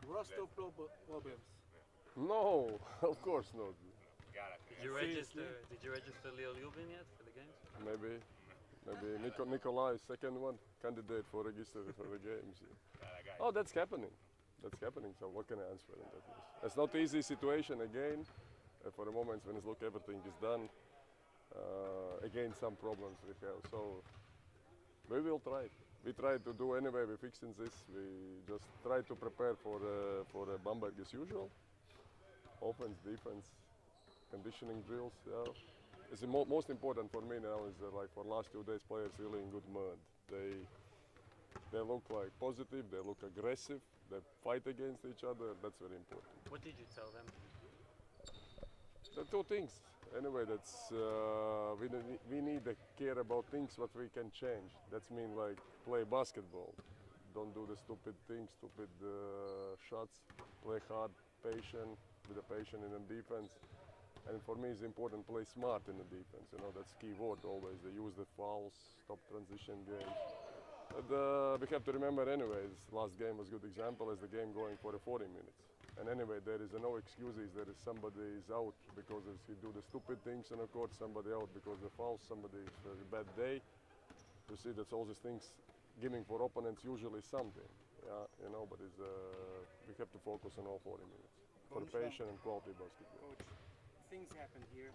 Roster problems. No, of course not. Did you register Leo Lubin yet for the games? Maybe. Maybe Nikolai, second one, candidate for register for the games. Oh, that's happening. That's happening. So what can I answer in that? It's not easy situation again. For the moment when it's look everything is done. Again, some problems we have. So we will try. We try to do anyway. We're fixing this. We just try to prepare for Bamberg as usual. Offense, defense, conditioning drills. Yeah. It's the most important for me now is like for last 2 days players really in good mood. They look like positive, they look aggressive, they fight against each other. That's very important. What did you tell them? The two things. Anyway, that's we need to care about things what we can change. That's mean like play basketball. Don't do the stupid things, stupid shots. Play hard, patient, with the patient in the defense. And for me, it's important play smart in the defense. You know, that's key word always. They use the fouls, stop transition games. But we have to remember anyways, last game was a good example as the game going for the 40 minutes. And anyway, there is no excuses. There is somebody is out because he do the stupid things on the court, somebody out because of the fouls, somebody is a bad day. You see, that's all these things giving for opponents usually something. Yeah, you know, but it's, we have to focus on all 40 minutes for the patient and quality basketball. Coach, things happened here.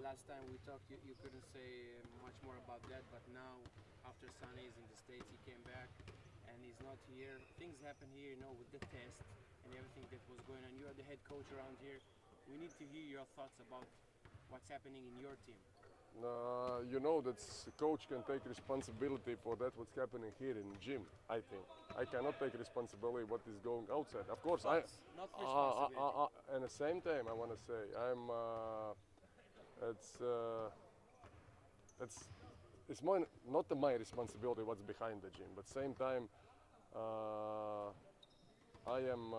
Last time we talked, you couldn't say much more about that, but now, after Sonny is in the States, he came back and he's not here. Things happen here, you know, with the test and everything that was going on. You are the head coach around here. We need to hear your thoughts about what's happening in your team. You know that coach can take responsibility for that what's happening here in the gym. I think I cannot take responsibility what is going outside. Of course, not responsibility. At the same time, I want to say it's more not my responsibility what's behind the gym, but same time I am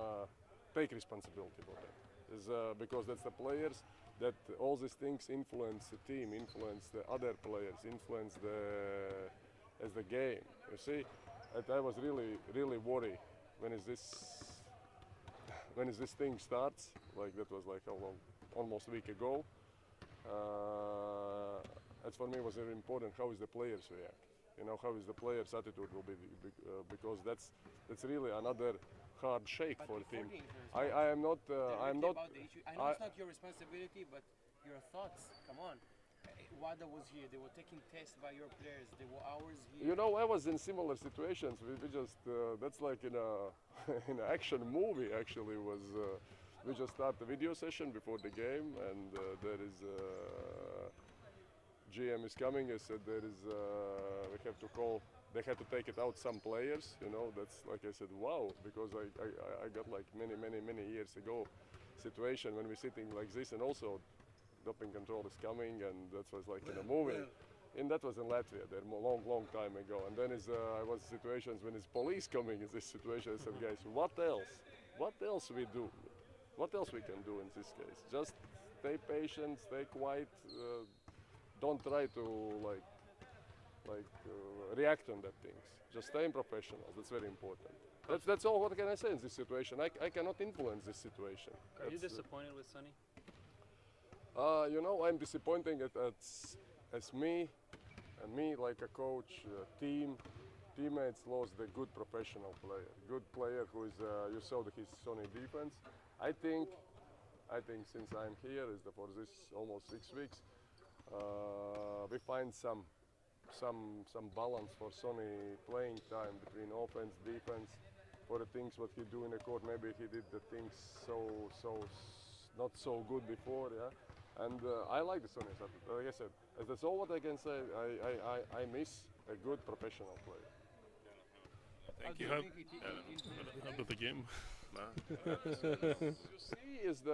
take responsibility for that. Is because that's the players. That all these things influence the team, influence the other players, influence the game. You see, and I was really worried when this thing starts. Like that was like how long? Almost a week ago. As for me, it was very important. How is the players react? You know, how is the players' attitude will be because that's really another hard shake But for the team. before I am not. I'm not. About the issue. I know it's not your responsibility, but your thoughts. Come on. Wada was here. They were taking tests by your players. There were hours here. You know, I was in similar situations. We just that's like in a in an action movie. Actually, was we just start the video session before the game, and there is GM is coming. I said there is we have to call. They had to take it out some players. You know, that's like I said, wow, because I got like many years ago situation when we're sitting like this, and also doping control is coming, and that was like in a movie. And that was in Latvia there long time ago. And then I was situations when it's police coming in this situation. I said, guys, what else? What else we do? What else we can do in this case? Just stay patient, stay quiet. Don't try to react on that things. Just stay professional. That's very important. That's all. What can I say in this situation? I cannot influence this situation. Are you disappointed with Sonny? You know, I'm disappointed as me like a coach, teammates lost a good professional player who is you saw his Sonny defense. I think since I'm here for this almost 6 weeks, we find some balance for Sonny playing time between offense, defense, for the things what he do in the court. Maybe he did the things so not so good before, yeah. And I like the Sonny. Like I said, that's all what I can say. I miss a good professional player. Thank you. How about the game? You see, is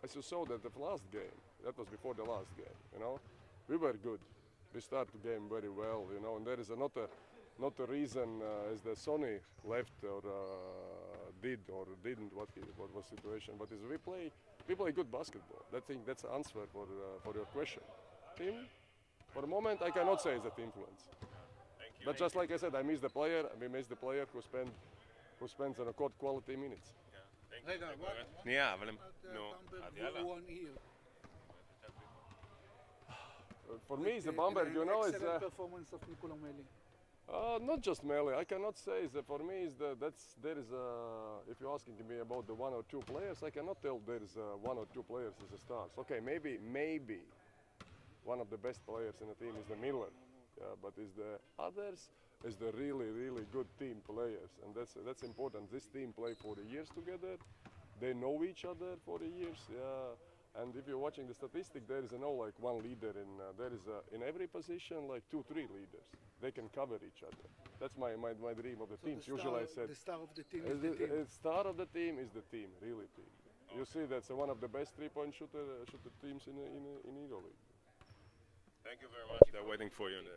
as you saw that the last game, that was before the last game. You know, we were good. We started the game very well. You know, and there is not a reason as the Sonny left or did or didn't what was situation. But we play good basketball. I think that's the answer for your question. Team, for the moment, I cannot say that influence. Thank you. But just like I said, I miss the player. We miss the player who spends on a court quality minutes. רגע, שנייה, אבל הם... נו, אז יאללה. הוא on here. For me, the Bamberg, you know, is excellent performance of Nicola Meli. not just Meli. I cannot say that for me is there is if you're asking me about the one or two players, I cannot tell there is one or two players as a stars. Okay, maybe one of the best players in the team is the Miller, but is the others is the really good team players, and that's important. This team play for the years together. They know each other for the years. And if you're watching the statistic, there is like one leader there is in every position like 2-3 leaders. They can cover each other. That's my dream of the teams. Usually I said The star of the team is the team. the star of the team is the team, really team. You see, that's one of the best three-point shooter teams in Euroleague. Thank you very much. They're waiting for you in the...